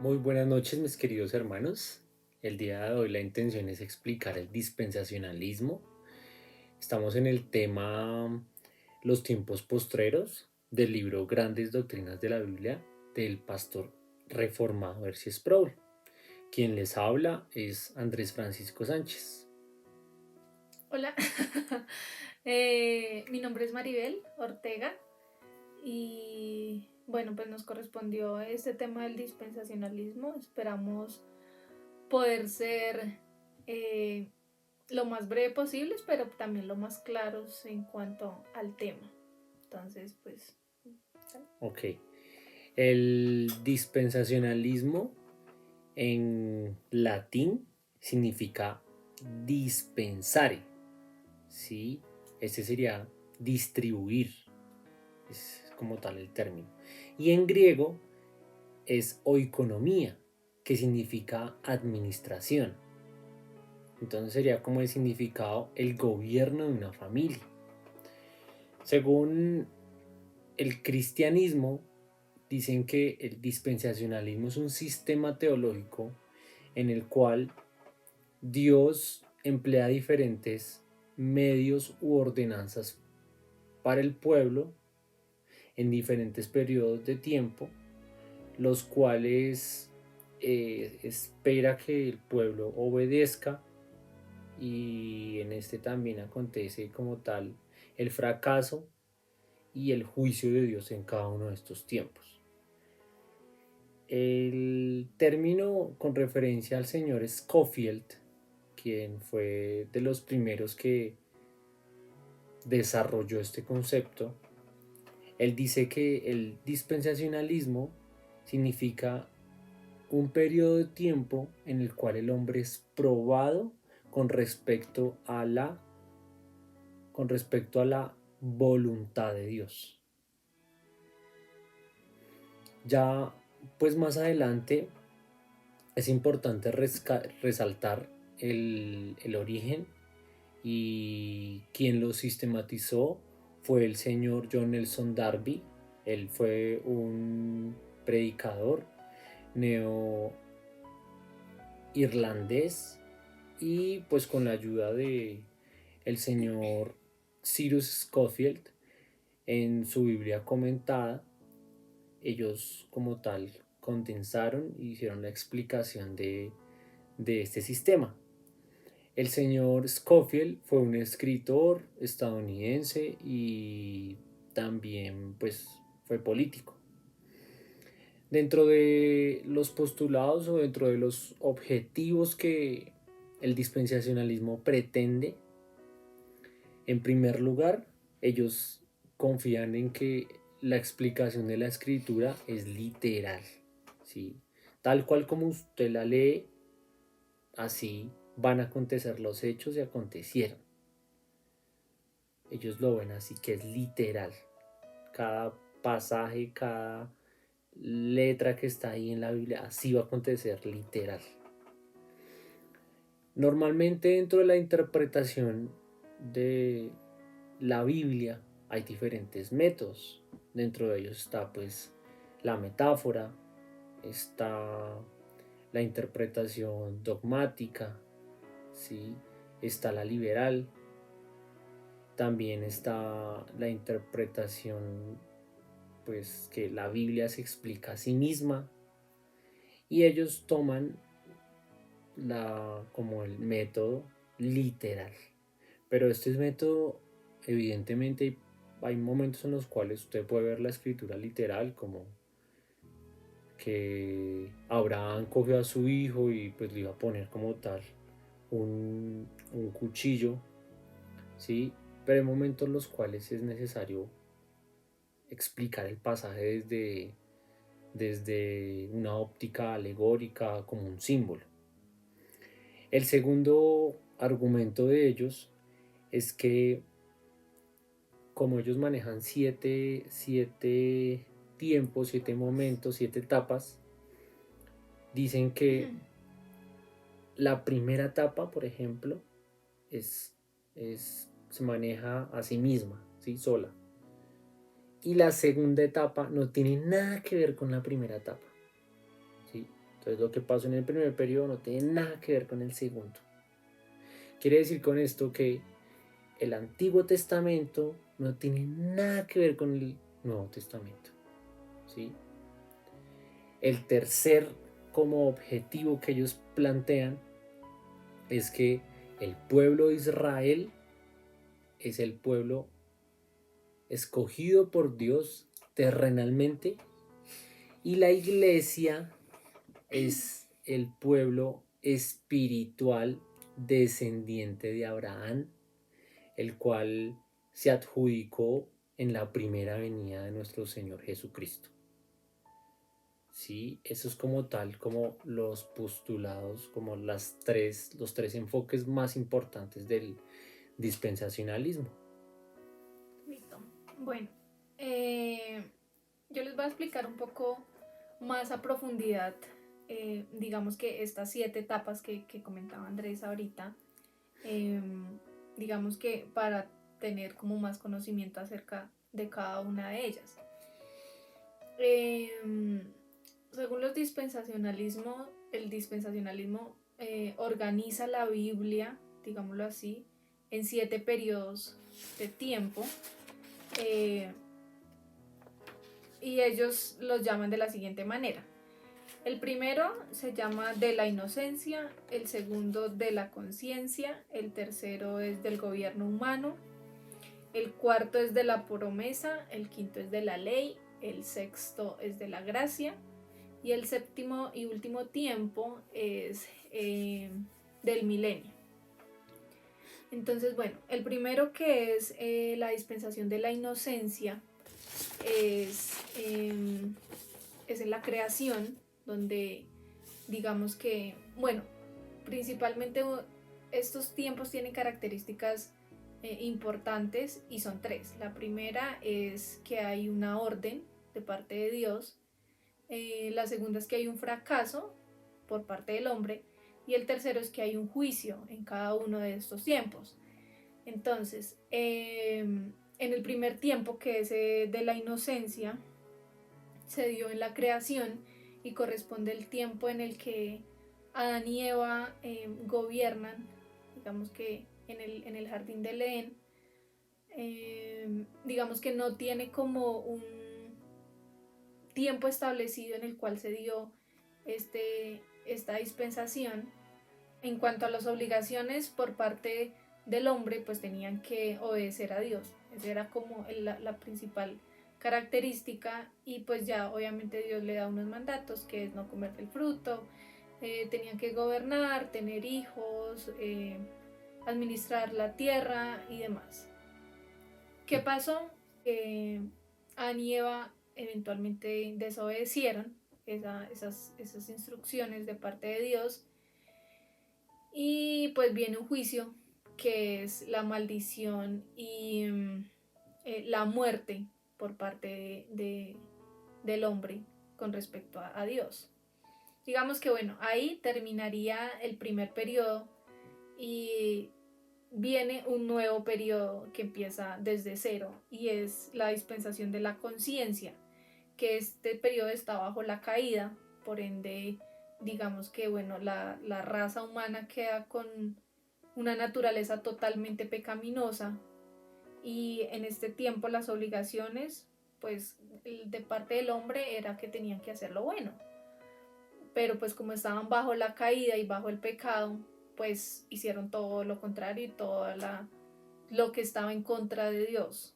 Muy buenas noches, mis queridos hermanos. El día de hoy la intención es explicar el dispensacionalismo. Estamos en el tema Los tiempos postreros del libro Grandes Doctrinas de la Biblia del pastor reformado R.C. Sproul. Quien les habla es Andrés Francisco Sánchez. Hola, mi nombre es Maribel Ortega y bueno, pues nos correspondió este tema del dispensacionalismo. Esperamos poder ser eh, lo más breve posible, pero también lo más claros en cuanto al tema. Entonces, pues... Ok. El dispensacionalismo en latín significa dispensare. ¿Sí? Este sería distribuir, es como tal el término. Y en griego es oikonomía, que significa administración. Entonces sería como el significado el gobierno de una familia. Según el cristianismo, dicen que el dispensacionalismo es un sistema teológico en el cual Dios emplea diferentes medios u ordenanzas para el pueblo en diferentes periodos de tiempo, los cuales espera que el pueblo obedezca, y en este también acontece como tal el fracaso y el juicio de Dios en cada uno de estos tiempos. El término con referencia al señor Scofield, quien fue de los primeros que desarrolló este concepto, él dice que el dispensacionalismo significa un periodo de tiempo en el cual el hombre es probado con respecto a la con respecto a la voluntad de Dios. Ya pues más adelante es importante resaltar el origen, y quien lo sistematizó fue el señor John Nelson Darby. Él fue un predicador neo-irlandés, y pues con la ayuda de el señor Cyrus Scofield en su Biblia comentada, ellos como tal condensaron y hicieron la explicación de este sistema. El señor Scofield fue un escritor estadounidense y también pues fue político. Dentro de los postulados o dentro de los objetivos que el dispensacionalismo pretende, en primer lugar, ellos confían en que la explicación de la escritura es literal, ¿sí? Tal cual como usted la lee, así van a acontecer los hechos y acontecieron. Ellos lo ven así, que es literal. Cada pasaje, cada letra que está ahí en la Biblia, así va a acontecer literal. Normalmente dentro de la interpretación de la Biblia hay diferentes métodos. Dentro de ellos está pues la metáfora, está la interpretación dogmática, ¿sí? Está la liberal, también está la interpretación pues que la Biblia se explica a sí misma, y ellos toman como el método literal. Pero este método, evidentemente, hay momentos en los cuales usted puede ver la escritura literal, como que Abraham cogió a su hijo y pues le iba a poner como tal un cuchillo, ¿sí? Pero hay momentos en los cuales es necesario explicar el pasaje desde una óptica alegórica, como un símbolo. El segundo argumento de ellos es que como ellos manejan siete tiempos, siete momentos, siete etapas, dicen que la primera etapa, por ejemplo, es, se maneja a sí misma, ¿sí? Sola. Y la segunda etapa no tiene nada que ver con la primera etapa, ¿sí? Entonces lo que pasó en el primer periodo no tiene nada que ver con el segundo. Quiere decir con esto que el Antiguo Testamento no tiene nada que ver con el Nuevo Testamento, ¿sí? El tercer como objetivo que ellos plantean es que el pueblo de Israel es el pueblo escogido por Dios terrenalmente y la iglesia es el pueblo espiritual descendiente de Abraham, el cual se adjudicó en la primera venida de nuestro Señor Jesucristo. Sí, eso es como tal, como los postulados, como los tres enfoques más importantes del dispensacionalismo. Listo. Bueno, eh, yo les voy a explicar un poco más a profundidad, digamos que estas 7 etapas que comentaba Andrés ahorita, digamos que para tener como más conocimiento acerca de cada una de ellas. Según los dispensacionalismos, el dispensacionalismo organiza la Biblia, digámoslo así, en 7 periodos de tiempo, y ellos los llaman de la siguiente manera. El primero se llama de la inocencia, el segundo de la conciencia, el tercero es del gobierno humano, el cuarto es de la promesa, el quinto es de la ley, el sexto es de la gracia y el séptimo y último tiempo es del milenio. Entonces, bueno, el primero, que es la dispensación de la inocencia, es en la creación, donde digamos que, bueno, principalmente estos tiempos tienen características importantes y son 3. La primera es que hay una orden de parte de Dios, la segunda es que hay un fracaso por parte del hombre y el tercero es que hay un juicio en cada uno de estos tiempos. Entonces, en el primer tiempo, que es de la inocencia, se dio en la creación y corresponde el tiempo en el que Adán y Eva gobiernan, digamos que en el jardín del Edén. Digamos que no tiene como un tiempo establecido en el cual se dio esta dispensación. En cuanto a las obligaciones por parte del hombre, pues tenían que obedecer a Dios. Esa era como la principal característica, y pues ya obviamente Dios le da unos mandatos, que es no comer del fruto, tenían que gobernar, tener hijos, administrar la tierra y demás. ¿Qué pasó? Adán y Eva eventualmente desobedecieron esas instrucciones de parte de Dios, y pues viene un juicio, que es la maldición y la muerte por parte del hombre con respecto a Dios. Digamos que bueno, ahí terminaría el primer periodo y viene un nuevo periodo que empieza desde cero, y es la dispensación de la conciencia, que este periodo está bajo la caída, por ende digamos que bueno, la raza humana queda con una naturaleza totalmente pecaminosa, y en este tiempo las obligaciones pues de parte del hombre era que tenían que hacer lo bueno, pero pues como estaban bajo la caída y bajo el pecado, pues hicieron todo lo contrario y todo lo que estaba en contra de Dios.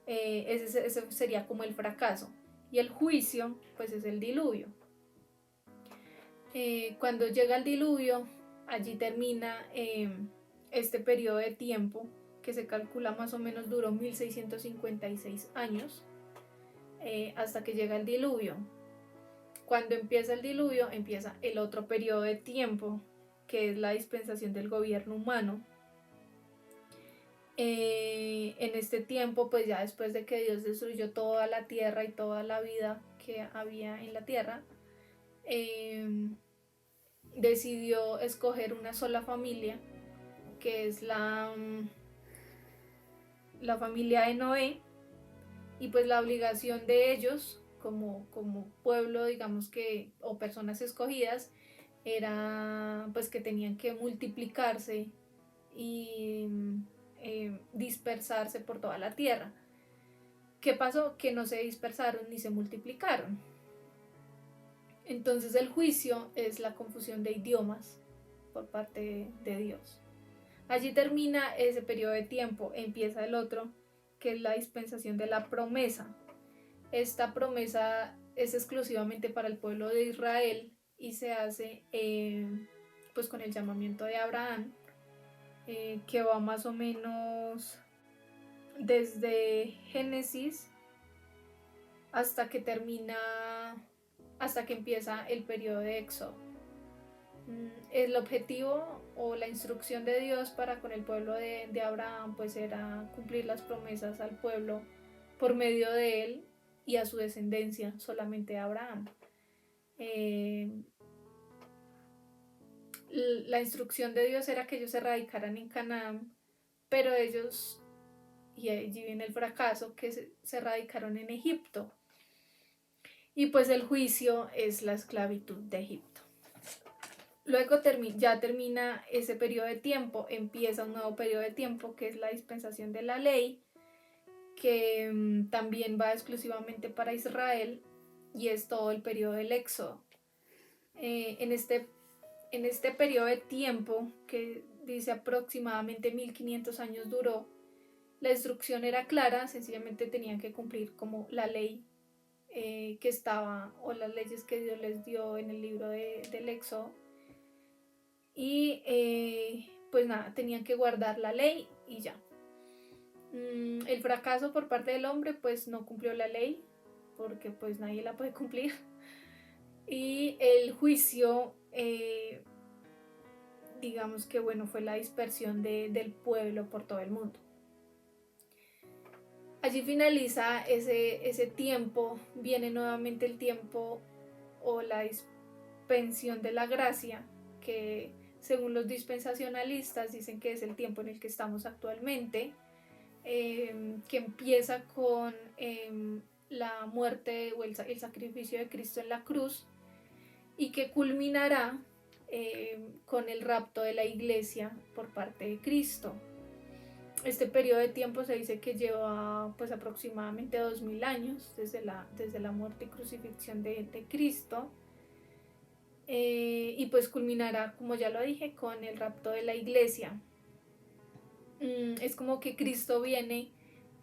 Ese sería como el fracaso, y el juicio pues es el diluvio. Cuando llega el diluvio, allí termina este periodo de tiempo, que se calcula más o menos duró 1656 años, hasta que llega el diluvio. Cuando empieza el diluvio, empieza el otro periodo de tiempo, que es la dispensación del gobierno humano. En este tiempo, pues ya después de que Dios destruyó toda la tierra y toda la vida que había en la tierra, decidió escoger una sola familia, que es la familia de Noé, y pues la obligación de ellos como pueblo, digamos que, o personas escogidas, era pues que tenían que multiplicarse y dispersarse por toda la tierra. ¿Qué pasó? Que no se dispersaron ni se multiplicaron. Entonces el juicio es la confusión de idiomas por parte de Dios. Allí termina ese periodo de tiempo, empieza el otro, que es la dispensación de la promesa. Esta promesa es exclusivamente para el pueblo de Israel y se hace pues con el llamamiento de Abraham, que va más o menos desde Génesis hasta que termina, hasta que empieza el periodo de Éxodo. El objetivo o la instrucción de Dios para con el pueblo de Abraham pues era cumplir las promesas al pueblo por medio de él y a su descendencia, solamente a Abraham. La instrucción de Dios era que ellos se radicaran en Canaán, pero ellos, y allí viene el fracaso, que se radicaron en Egipto. Y pues el juicio es la esclavitud de Egipto. Luego ya termina ese periodo de tiempo, empieza un nuevo periodo de tiempo que es la dispensación de la ley, que también va exclusivamente para Israel y es todo el periodo del Éxodo. En este periodo de tiempo, que dice aproximadamente 1500 años duró, la instrucción era clara, sencillamente tenían que cumplir como la ley que estaba, o las leyes que Dios les dio en el libro del Éxodo. Y pues nada, tenían que guardar la ley y ya. El fracaso por parte del hombre pues no cumplió la ley, porque pues nadie la puede cumplir. Y el juicio, digamos que bueno, fue la dispersión del pueblo por todo el mundo. Allí finaliza ese tiempo, viene nuevamente el tiempo o la dispensación de la gracia, que según los dispensacionalistas dicen que es el tiempo en el que estamos actualmente, que empieza con la muerte o el sacrificio de Cristo en la cruz y que culminará con el rapto de la iglesia por parte de Cristo. Este periodo de tiempo se dice que lleva pues aproximadamente 2000 años desde la muerte y crucifixión de Cristo, y pues culminará, como ya lo dije, con el rapto de la iglesia. Es como que Cristo viene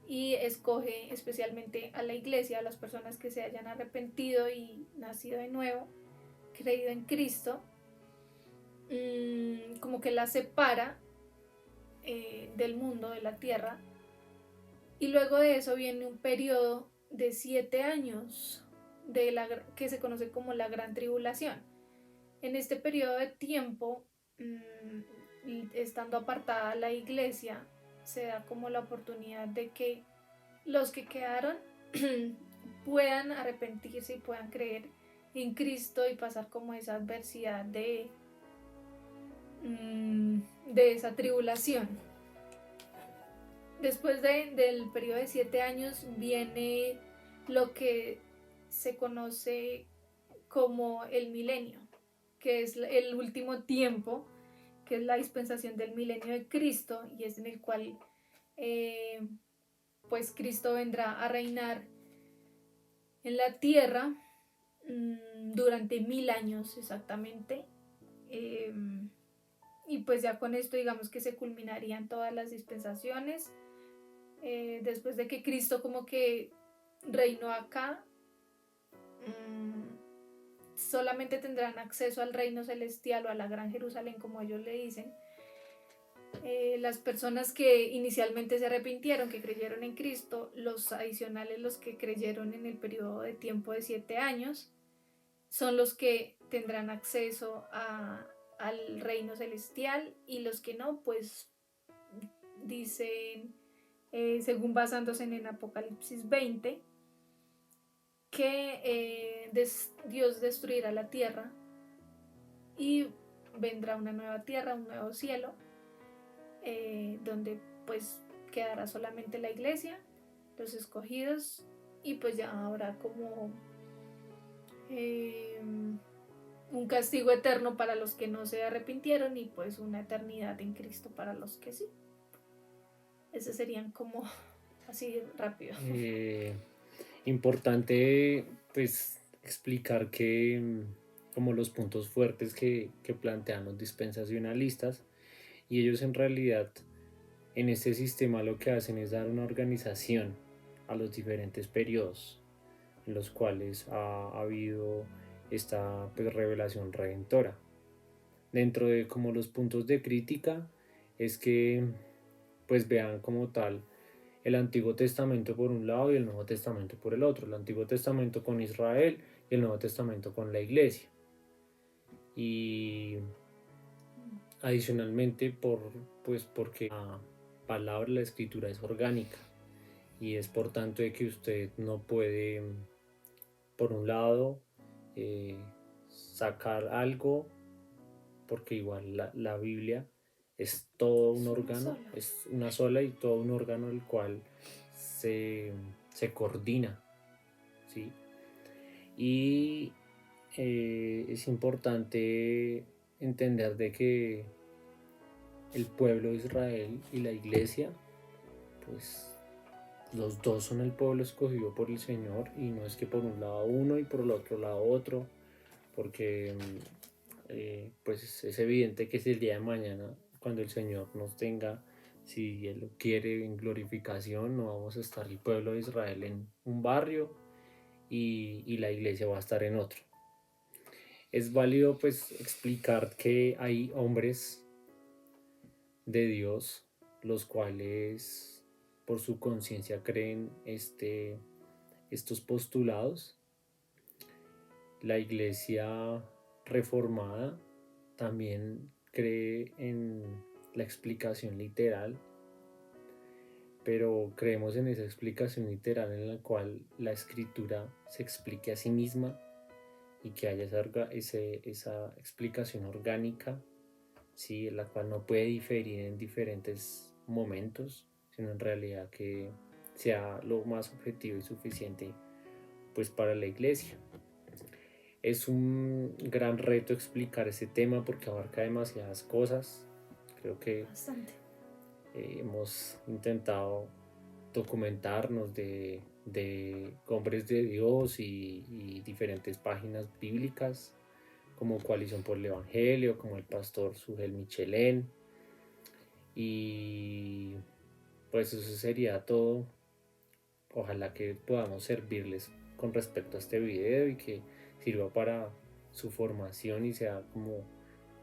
y escoge especialmente a la iglesia, a las personas que se hayan arrepentido y nacido de nuevo, creído en Cristo, como que la separa del mundo, de la tierra, y luego de eso viene un periodo de 7 años que se conoce como la Gran Tribulación. En este periodo de tiempo, estando apartada la iglesia, se da como la oportunidad de que los que quedaron puedan arrepentirse y puedan creer en Cristo y pasar como esa adversidad de esa tribulación. Después del periodo de 7 años viene lo que se conoce como el milenio, que es el último tiempo, que es la dispensación del milenio de Cristo, y es en el cual pues Cristo vendrá a reinar en la tierra durante 1000 años exactamente. Y pues ya con esto digamos que se culminarían todas las dispensaciones. Después de que Cristo como que reinó acá, solamente tendrán acceso al reino celestial o a la Gran Jerusalén, como ellos le dicen, las personas que inicialmente se arrepintieron, que creyeron en Cristo. Los adicionales, los que creyeron en el periodo de tiempo de 7 años, son los que tendrán acceso al reino celestial, y los que no, pues dicen, según basándose en Apocalipsis 20, que Dios destruirá la tierra y vendrá una nueva tierra, un nuevo cielo, donde pues quedará solamente la iglesia, los escogidos, y pues ya habrá como eh, un castigo eterno para los que no se arrepintieron y pues una eternidad en Cristo para los que sí. Ese serían como así rápido. Importante pues explicar que como los puntos fuertes que plantean los dispensacionalistas, y ellos en realidad en este sistema lo que hacen es dar una organización a los diferentes periodos en los cuales ha habido esta pues, revelación redentora. Dentro de como los puntos de crítica es que pues vean como tal el Antiguo Testamento por un lado y el Nuevo Testamento por el otro. El Antiguo Testamento con Israel y el Nuevo Testamento con la Iglesia. Y adicionalmente porque la palabra, la escritura es orgánica y es por tanto de que usted no puede por un lado sacar algo, porque igual la Biblia es todo un órgano, es una sola y todo un órgano el cual se coordina, ¿sí? Y es importante entender de que el pueblo de Israel y la iglesia, pues los dos son el pueblo escogido por el Señor, y no es que por un lado uno y por el otro lado otro, porque pues es evidente que si el día de mañana, cuando el Señor nos tenga, si Él lo quiere, en glorificación, no vamos a estar el pueblo de Israel en un barrio y la iglesia va a estar en otro. Es válido pues explicar que hay hombres de Dios los cuales por su conciencia creen estos postulados. La iglesia reformada también cree en la explicación literal, pero creemos en esa explicación literal en la cual la escritura se explique a sí misma y que haya esa explicación orgánica, ¿sí? La cual no puede diferir en diferentes momentos, sino en realidad que sea lo más objetivo y suficiente pues para la iglesia. Es un gran reto explicar ese tema porque abarca demasiadas cosas. Creo que hemos intentado documentarnos de hombres de Dios y diferentes páginas bíblicas como Coalición por el Evangelio, como el pastor Sugel Michelén, y pues eso sería todo. Ojalá que podamos servirles con respecto a este video y que sirva para su formación y sea como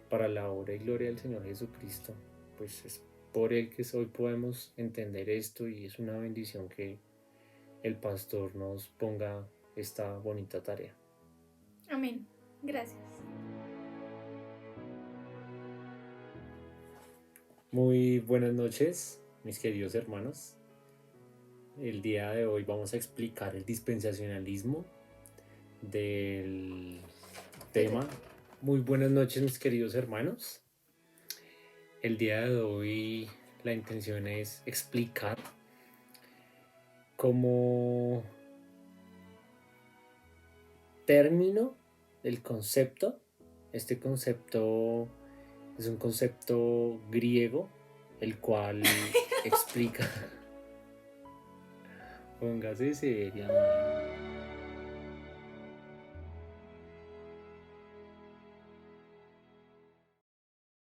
para la obra y gloria del Señor Jesucristo. Pues es por Él que hoy podemos entender esto, y es una bendición que el pastor nos ponga esta bonita tarea. Amén. Gracias. Muy buenas noches, mis queridos hermanos. El día de hoy vamos a explicar el dispensacionalismo del tema. Muy buenas noches, mis queridos hermanos. El día de hoy la intención es explicar como término el concepto. Este concepto es un concepto griego, el cual explica. Póngase seria, man.